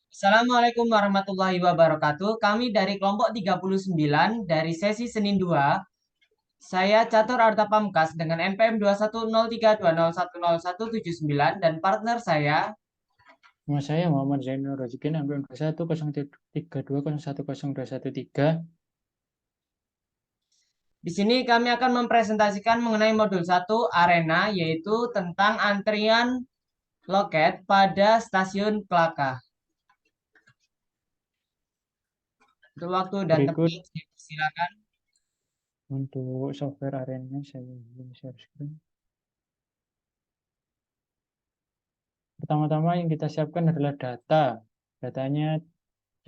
Assalamualaikum warahmatullahi wabarakatuh. Kami dari kelompok 39 dari sesi Senin 2. Saya Catur Arta Pamungkas dengan NPM 21032010179 dan partner saya. Nama saya Muhammad Zainur Rozikin, NPM 210320102113. Di sini kami akan mempresentasikan mengenai modul 1 Arena, yaitu tentang antrian loket pada stasiun Kelaka. Untuk waktu dan Berikut tempat, silakan. untuk software Arena saya share screen. Pertama-tama yang kita siapkan adalah data. Datanya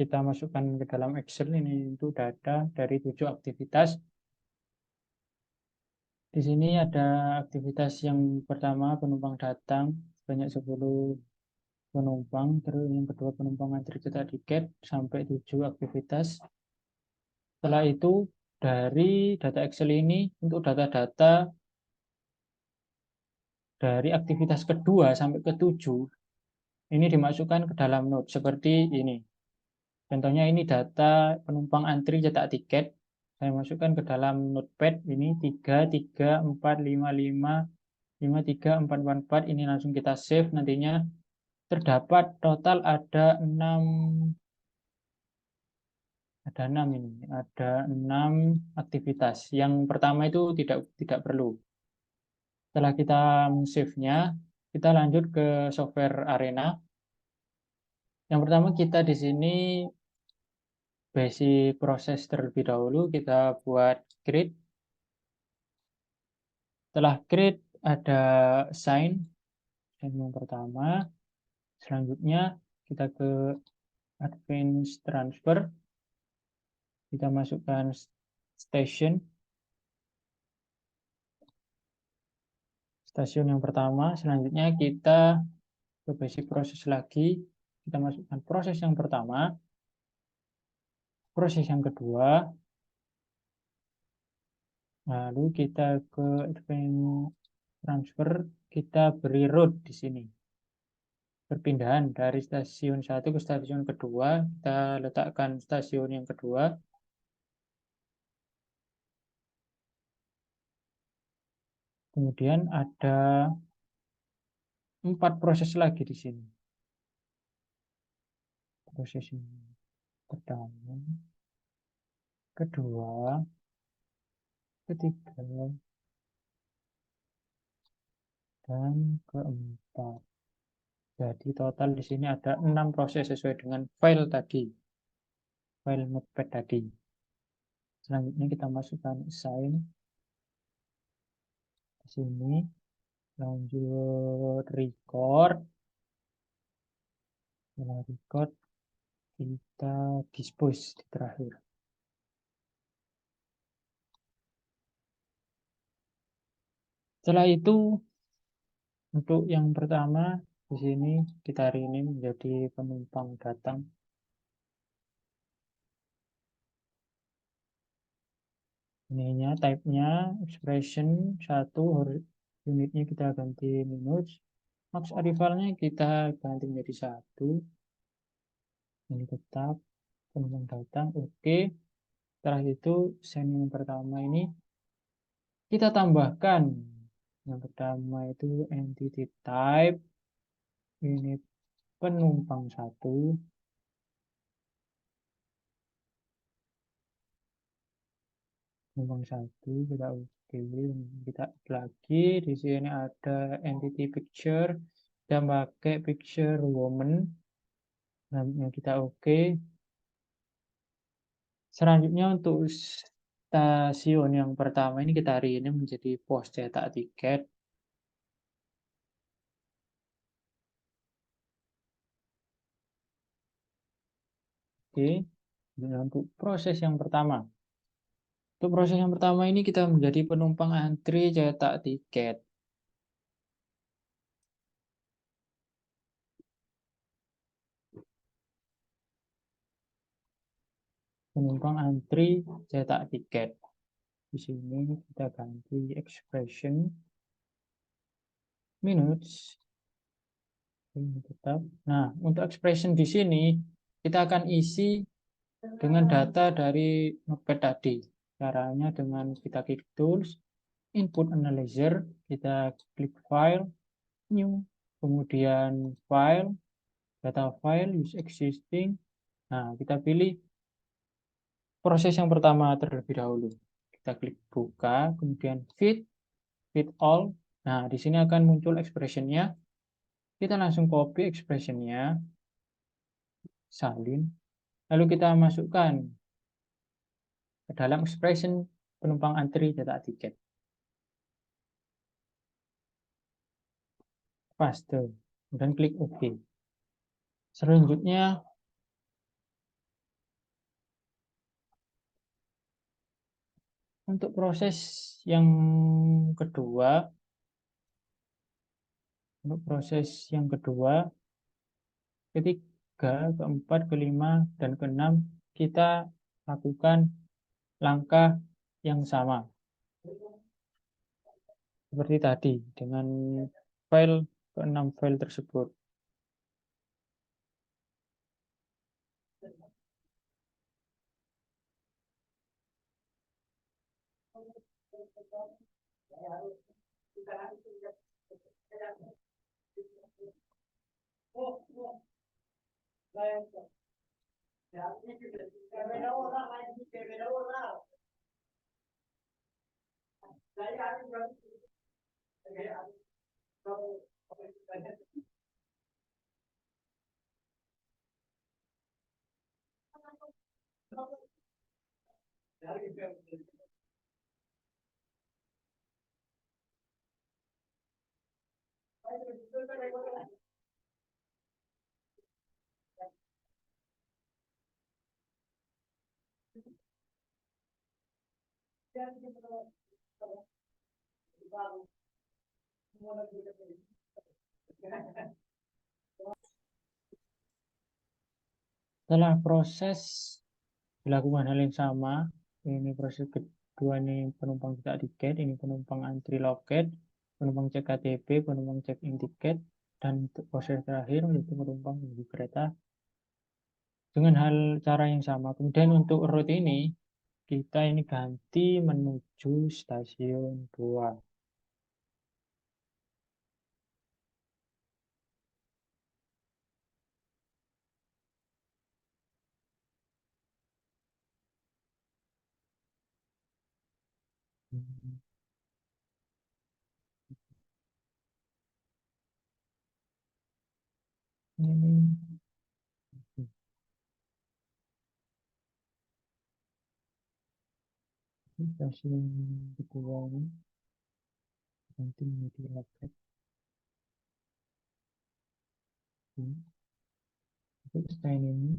kita masukkan ke dalam Excel. Ini itu data dari 7 aktivitas. Di sini ada aktivitas yang pertama, penumpang datang sebanyak 10 penumpang, terus yang kedua penumpang antri cetak tiket sampai 7 aktivitas. Setelah itu dari data Excel ini untuk data-data dari aktivitas kedua sampai ke 7 ini dimasukkan ke dalam note seperti ini. Contohnya ini data penumpang antri cetak tiket. Saya masukkan ke dalam notepad ini 3, 4, 5, 5, 5, 3, 4, 4, 4. Ini langsung kita save. Nantinya terdapat total ada 6 aktivitas. Yang pertama itu tidak perlu. Setelah kita save-nya, kita lanjut ke software Arena. Yang pertama kita di sini basic proses terlebih dahulu, kita buat create. Setelah create ada assign yang pertama. Selanjutnya kita ke advance transfer. Kita masukkan stasiun yang pertama. Selanjutnya kita ke basic proses lagi. Kita masukkan proses yang pertama, proses yang kedua, lalu kita ke advance transfer, kita beri route di sini. Perpindahan dari stasiun 1 ke stasiun kedua, kita letakkan stasiun yang kedua. Kemudian ada 4 proses lagi di sini. Proses yang pertama, kedua, ketiga, dan keempat. Jadi total di sini ada 6 proses sesuai dengan file tadi, file notepad tadi. Selanjutnya kita masukkan assign di sini, lanjut record. Setelah record kita dispose di terakhir. Setelah itu untuk yang pertama di sini kita rename menjadi penumpang datang. Ininya type-nya expression 1, unitnya kita ganti minutes. Max arrivalnya kita ganti menjadi 1. Ini tetap penumpang datang. Oke. Setelah itu send yang pertama ini kita tambahkan. Yang pertama itu entity type unit penumpang 1. Penumpang 1 kita oke. Kita lagi di sini ada entity picture. Kita pakai picture woman. Namanya kita oke. Selanjutnya untuk stasiun yang pertama ini kita hari ini menjadi pos cetak tiket. Oke. Dan untuk proses yang pertama. Untuk proses yang pertama ini kita menjadi penumpang antri cetak tiket. Penumpang antri cetak tiket. Di sini kita ganti expression minutes Ini tetap. Nah, untuk expression di sini kita akan isi dengan data dari Notepad tadi. Caranya dengan kita klik tools, input analyzer, kita klik file, new, kemudian file, data file, use existing. Nah, kita pilih proses yang pertama terlebih dahulu. Kita klik buka, kemudian fit all. Nah, di sini akan muncul expression-nya. Kita langsung copy expression-nya, salin, lalu kita masukkan ke dalam expression penumpang antri cetak tiket. Paste, kemudian klik OK. Selanjutnya, untuk proses yang kedua, ketiga, keempat, kelima, dan keenam, kita lakukan langkah yang sama. Seperti tadi, dengan file keenam file tersebut. Setelah proses dilakukan hal yang sama, ini proses kedua ini penumpang cetak tiket, ini penumpang antri loket, penumpang cek KTP, penumpang cek in tiket, dan untuk proses terakhir yaitu penumpang menuju kereta dengan hal cara yang sama. Kemudian untuk route ini kita ini ganti menuju stasiun 2. Ini stasiun kedua ini ganti menuju loket. Untuk selain ini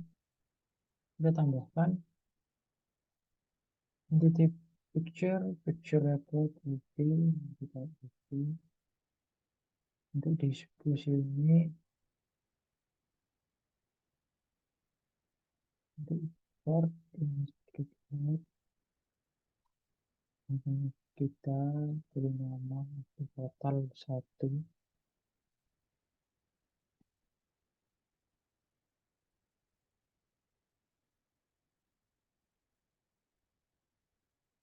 kita tambahkan entity picture record itu kita isi. Untuk diskusi ini untuk import ini kita beri nama total 1.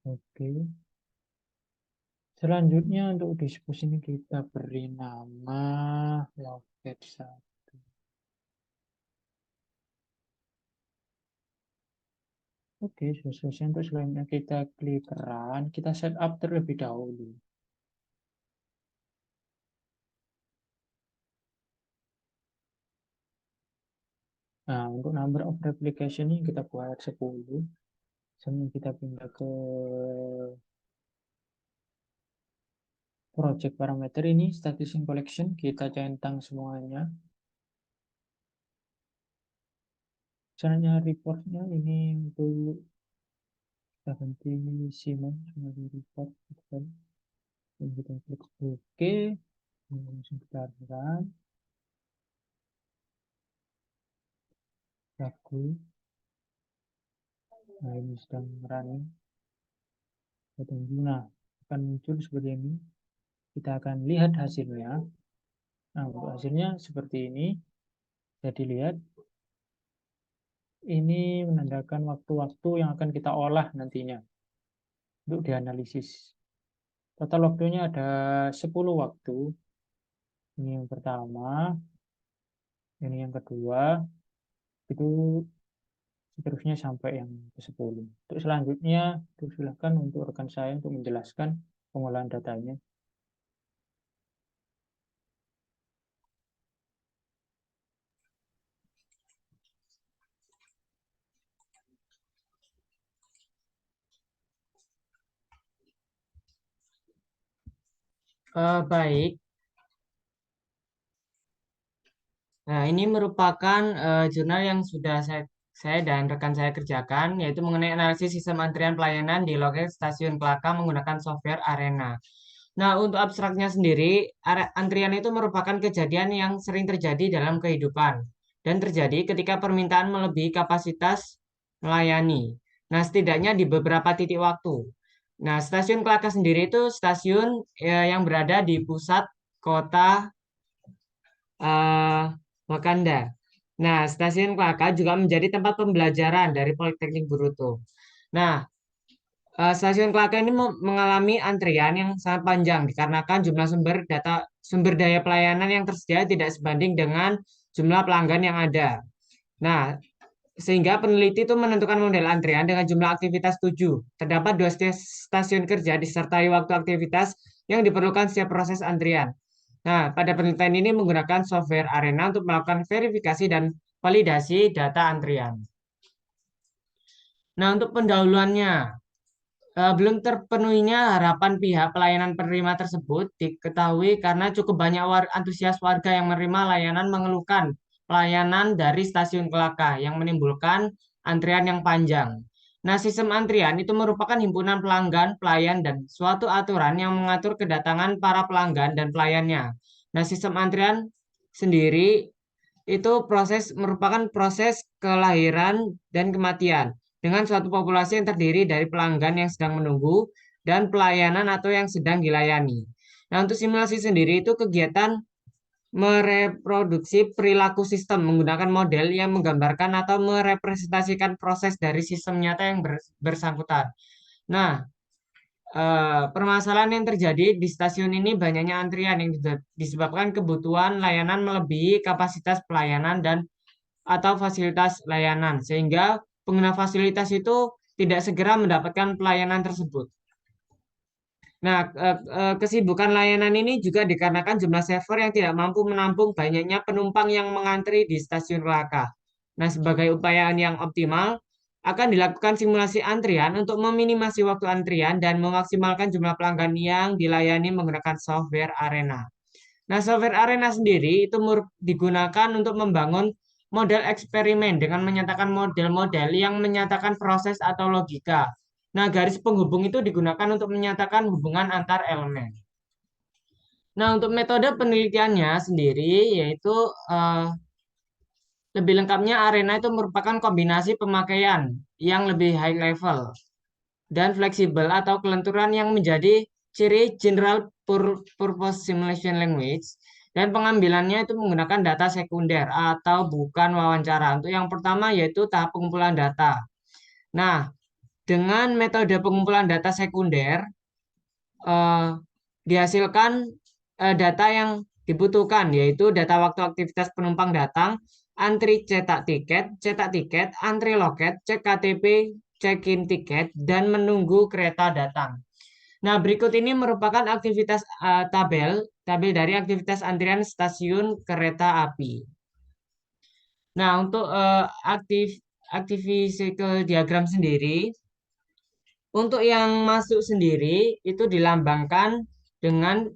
Oke. Selanjutnya untuk diskusi ini kita beri nama loket 1. Oke, selesai. Untuk selanjutnya kita klik run, kita setup terlebih dahulu. Nah, untuk number of replication ini kita buat 10. Selanjutnya kita pindah ke project parameter ini, statistic collection, kita centang semuanya. Selanjutnya reportnya ini untuk kita ganti Simon sebagai report. Dan kita klik OK. Langsung kita run. Bagus. Nah, ini sedang running. Kita tunggu. Nah, akan muncul seperti ini. Kita akan lihat hasilnya. Nah, untuk hasilnya seperti ini. Jadi lihat, ini menandakan waktu-waktu yang akan kita olah nantinya untuk dianalisis. Total waktunya ada 10 waktu. Ini yang pertama, ini yang kedua, itu seterusnya sampai yang ke-10. Untuk selanjutnya, silakan untuk rekan saya untuk menjelaskan pengolahan datanya. Baik. Nah, ini merupakan jurnal yang sudah saya dan rekan saya kerjakan, yaitu mengenai analisis sistem antrian pelayanan di loket stasiun Kelaka menggunakan software Arena. Nah, untuk abstraknya sendiri, antrian itu merupakan kejadian yang sering terjadi dalam kehidupan dan terjadi ketika permintaan melebihi kapasitas melayani. Nah, setidaknya di beberapa titik waktu. Nah, stasiun Kelaka sendiri itu stasiun yang berada di pusat kota eh, Wakanda. Nah, stasiun Kelaka juga menjadi tempat pembelajaran dari Politeknik Boruto. Nah, stasiun Kelaka ini mengalami antrian yang sangat panjang dikarenakan jumlah sumber daya pelayanan yang tersedia tidak sebanding dengan jumlah pelanggan yang ada. Nah, sehingga peneliti itu menentukan model antrian dengan jumlah aktivitas 7. Terdapat 2 stasiun kerja disertai waktu aktivitas yang diperlukan setiap proses antrian. Nah, pada penelitian ini menggunakan software Arena untuk melakukan verifikasi dan validasi data antrian. Nah, untuk pendahuluannya, belum terpenuhinya harapan pihak pelayanan penerima tersebut diketahui karena cukup banyak antusias warga yang menerima layanan mengeluhkan pelayanan dari stasiun Kelaka yang menimbulkan antrian yang panjang. Nah, sistem antrian itu merupakan himpunan pelanggan, pelayan, dan suatu aturan yang mengatur kedatangan para pelanggan dan pelayannya. Nah, sistem antrian sendiri itu merupakan proses kelahiran dan kematian dengan suatu populasi yang terdiri dari pelanggan yang sedang menunggu dan pelayanan atau yang sedang dilayani. Nah, untuk simulasi sendiri itu kegiatan mereproduksi perilaku sistem menggunakan model yang menggambarkan atau merepresentasikan proses dari sistem nyata yang bersangkutan. Nah, permasalahan yang terjadi di stasiun ini banyaknya antrian yang disebabkan kebutuhan layanan melebihi kapasitas pelayanan dan atau fasilitas layanan sehingga pengguna fasilitas itu tidak segera mendapatkan pelayanan tersebut. Nah, kesibukan layanan ini juga dikarenakan jumlah server yang tidak mampu menampung banyaknya penumpang yang mengantri di stasiun Kelaka. Nah, sebagai upaya yang optimal, akan dilakukan simulasi antrian untuk meminimasi waktu antrian dan memaksimalkan jumlah pelanggan yang dilayani menggunakan software Arena. Nah, software Arena sendiri itu digunakan untuk membangun model eksperimen dengan menyatakan model-model yang menyatakan proses atau logika. Nah, garis penghubung itu digunakan untuk menyatakan hubungan antar elemen. Nah, untuk metode penelitiannya sendiri yaitu lebih lengkapnya Arena itu merupakan kombinasi pemakaian yang lebih high level dan fleksibel atau kelenturan yang menjadi ciri General Purpose Simulation Language dan pengambilannya itu menggunakan data sekunder atau bukan wawancara. Untuk yang pertama yaitu tahap pengumpulan data. Nah, dengan metode pengumpulan data sekunder eh, dihasilkan data yang dibutuhkan yaitu data waktu aktivitas penumpang datang, antri cetak tiket, antri loket, cek KTP, check-in tiket, dan menunggu kereta datang. Nah, berikut ini merupakan aktivitas tabel dari aktivitas antrian stasiun kereta api. Nah, untuk physical diagram sendiri, untuk yang masuk sendiri itu dilambangkan dengan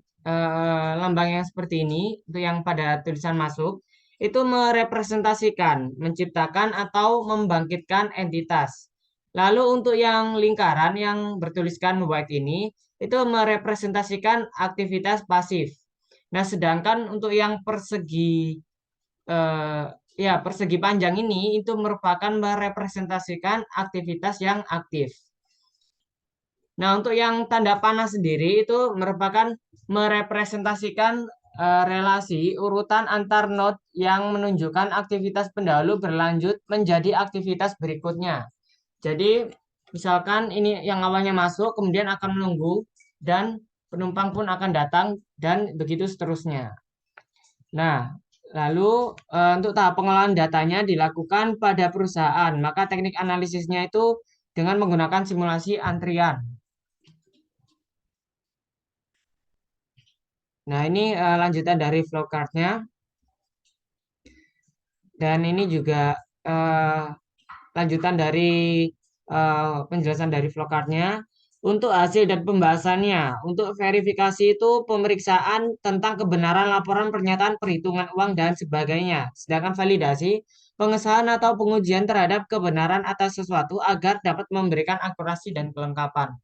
lambang yang seperti ini, untuk yang pada tulisan masuk, itu merepresentasikan, menciptakan atau membangkitkan entitas. Lalu untuk yang lingkaran yang bertuliskan white ini, itu merepresentasikan aktivitas pasif. Nah, sedangkan untuk yang eh, persegi panjang ini itu merupakan merepresentasikan aktivitas yang aktif. Nah, untuk yang tanda panah sendiri itu merupakan merepresentasikan relasi urutan antar node yang menunjukkan aktivitas pendahulu berlanjut menjadi aktivitas berikutnya. Jadi, misalkan ini yang awalnya masuk, kemudian akan menunggu, dan penumpang pun akan datang, dan begitu seterusnya. Nah, lalu untuk tahap pengolahan datanya dilakukan pada perusahaan, maka teknik analisisnya itu dengan menggunakan simulasi antrian. Nah, ini lanjutan dari flowchart-nya. Dan ini juga eh, lanjutan dari penjelasan dari flowchart-nya. Untuk hasil dan pembahasannya, untuk verifikasi itu pemeriksaan tentang kebenaran laporan pernyataan perhitungan uang dan sebagainya. Sedangkan validasi, pengesahan atau pengujian terhadap kebenaran atas sesuatu agar dapat memberikan akurasi dan kelengkapan.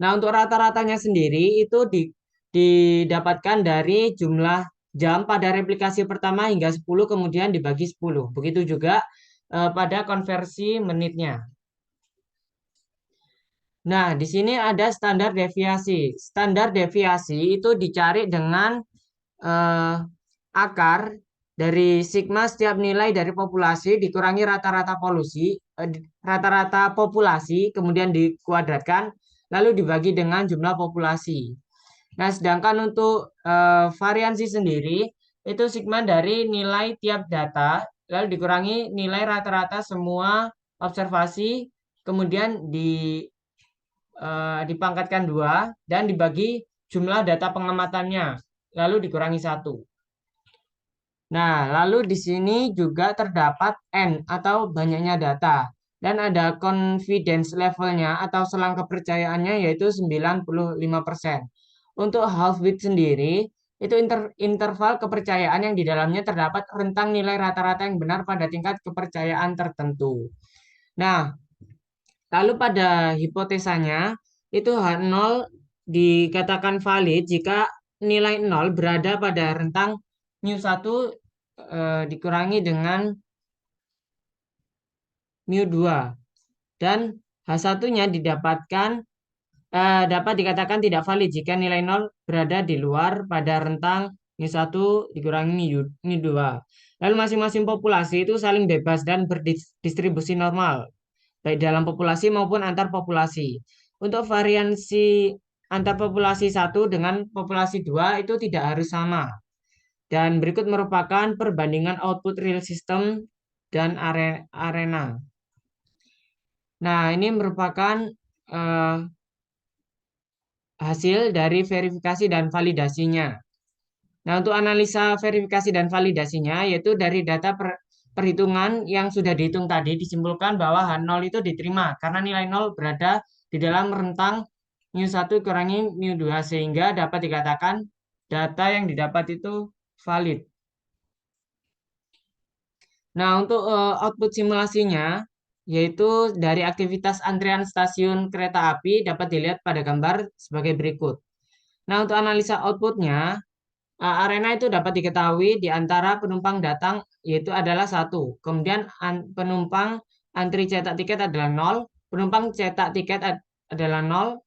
Nah, untuk rata-ratanya sendiri itu didapatkan dari jumlah jam pada replikasi pertama hingga 10, kemudian dibagi 10. Begitu juga pada konversi menitnya. Nah, di sini ada standar deviasi. Standar deviasi itu dicari dengan eh, akar dari sigma setiap nilai dari populasi dikurangi rata-rata polusi, rata-rata populasi, kemudian dikuadratkan, lalu dibagi dengan jumlah populasi. Nah, sedangkan untuk variansi sendiri, itu sigma dari nilai tiap data, lalu dikurangi nilai rata-rata semua observasi, kemudian dipangkatkan 2 dan dibagi jumlah data pengamatannya, lalu dikurangi 1. Nah, lalu di sini juga terdapat N atau banyaknya data dan ada confidence levelnya atau selang kepercayaannya yaitu 95%. Untuk half width sendiri, itu interval kepercayaan yang di dalamnya terdapat rentang nilai rata-rata yang benar pada tingkat kepercayaan tertentu. Nah, lalu pada hipotesanya, itu H0 dikatakan valid jika nilai 0 berada pada rentang mu1 dikurangi dengan mu2. Dan H1-nya dapat dikatakan tidak valid jika nilai 0 berada di luar pada rentang mu1 dikurangi mu2. Lalu masing-masing populasi itu saling bebas dan berdistribusi normal, baik dalam populasi maupun antar populasi. Untuk variansi antar populasi 1 dengan populasi 2 itu tidak harus sama. Dan berikut merupakan perbandingan output real system dan arena. Nah, ini merupakan eh, hasil dari verifikasi dan validasinya. Nah, untuk analisa verifikasi dan validasinya, yaitu dari data perhitungan yang sudah dihitung tadi, disimpulkan bahwa H0 itu diterima karena nilai 0 berada di dalam rentang mu1 kurangi mu2, sehingga dapat dikatakan data yang didapat itu valid. Nah, untuk output simulasinya, yaitu dari aktivitas antrian stasiun kereta api dapat dilihat pada gambar sebagai berikut. Nah, untuk analisa outputnya, arena itu dapat diketahui di antara penumpang datang, yaitu adalah 1. Kemudian penumpang antri cetak tiket adalah 0, penumpang cetak tiket adalah 0,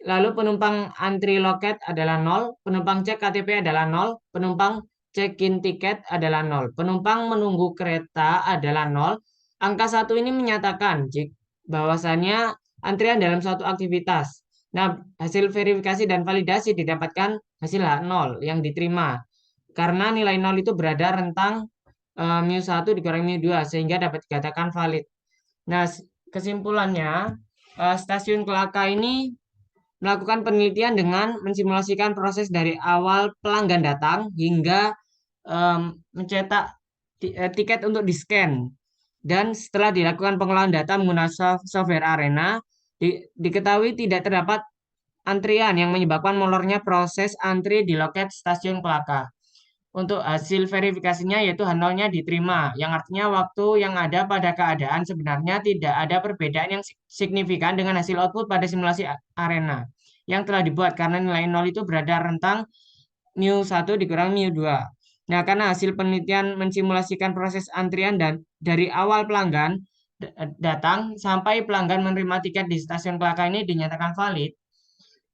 lalu penumpang antri loket adalah 0, penumpang cek KTP adalah 0, penumpang check-in tiket adalah 0, penumpang menunggu kereta adalah 0. Angka 1 ini menyatakan bahwasannya antrian dalam suatu aktivitas. Nah, hasil verifikasi dan validasi didapatkan hasil H0 yang diterima. Karena nilai 0 itu berada rentang mu1 dikurangi mu2 sehingga dapat dikatakan valid. Nah, kesimpulannya, stasiun Kelaka ini melakukan penelitian dengan mensimulasikan proses dari awal pelanggan datang hingga mencetak tiket untuk di-scan. Dan setelah dilakukan pengolahan data menggunakan software Arena, diketahui tidak terdapat antrian yang menyebabkan molornya proses antri di loket stasiun Kelaka. Untuk hasil verifikasinya yaitu H0-nya diterima, yang artinya waktu yang ada pada keadaan sebenarnya tidak ada perbedaan yang signifikan dengan hasil output pada simulasi Arena yang telah dibuat karena nilai 0 itu berada rentang mu1 dikurangi mu2. Nah, karena hasil penelitian mensimulasikan proses antrian dan dari awal pelanggan datang sampai pelanggan menerima tiket di stasiun Kelaka ini dinyatakan valid,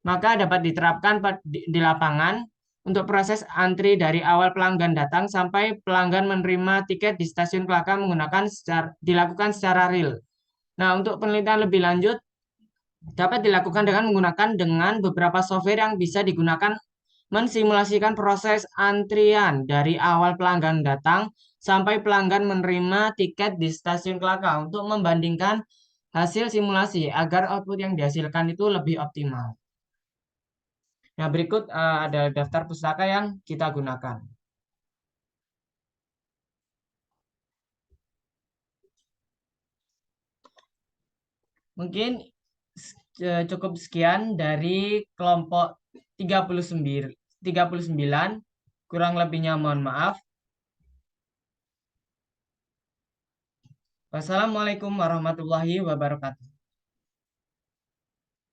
maka dapat diterapkan di lapangan untuk proses antri dari awal pelanggan datang sampai pelanggan menerima tiket di stasiun Kelaka dilakukan secara real. Nah, untuk penelitian lebih lanjut dapat dilakukan dengan beberapa software yang bisa digunakan mensimulasikan proses antrian dari awal pelanggan datang sampai pelanggan menerima tiket di stasiun Kelaka untuk membandingkan hasil simulasi agar output yang dihasilkan itu lebih optimal. Nah, berikut ada daftar pustaka yang kita gunakan. Mungkin cukup sekian dari kelompok 39. Kurang lebihnya mohon maaf. Wassalamualaikum warahmatullahi wabarakatuh.